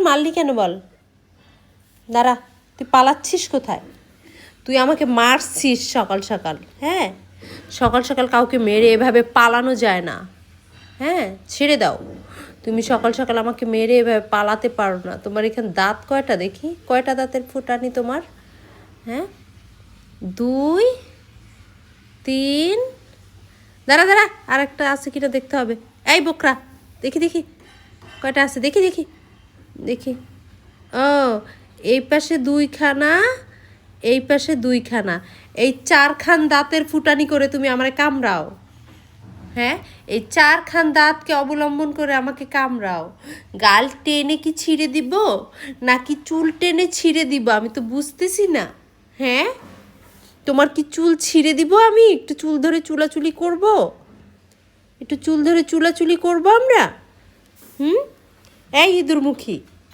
মারলি কেন বল? দাঁড়া, তুই পালাচ্ছিস কোথায়? তুই আমাকে মারছিস সকাল সকাল। হ্যাঁ, সকাল সকাল কাউকে মেরে এভাবে পালানো যায় না। হ্যাঁ, ছেড়ে দাও। তুমি সকাল সকাল আমাকে মেরে এভাবে পালাতে পারো না। তোমার এখানে দাঁত কয়টা দেখি? কয়টা দাঁতের ফুটানি তোমার? হ্যাঁ, 2 3। দাঁড়া দাঁড়া, আরেকটা আছে কিনা দেখতে হবে। এই বোকরা, দেখি দেখি কয়টা আছে, দেখি দেখি দেখি। ও, এই পাশে 2খানা, এই পাশে 2খানা, এই 4খান দাঁতের ফুটানি করে তুমি আমারে কামড়াও। হ্যাঁ, এই 4খান দাঁতকে অবলম্বন করে আমাকে কামড়াও। গাল টেনে কি ছিঁড়ে দিব নাকি চুল টেনে ছিঁড়ে দিব আমি তো বুঝতেছি না। হ্যাঁ, তোমার কি চুল ছিঁড়ে দিব? আমি একটু চুল ধরে চুলাচুলি করব, একটু চুল ধরে চুলাচুলি করবো আমরা। এই ইঁদুরমুখী,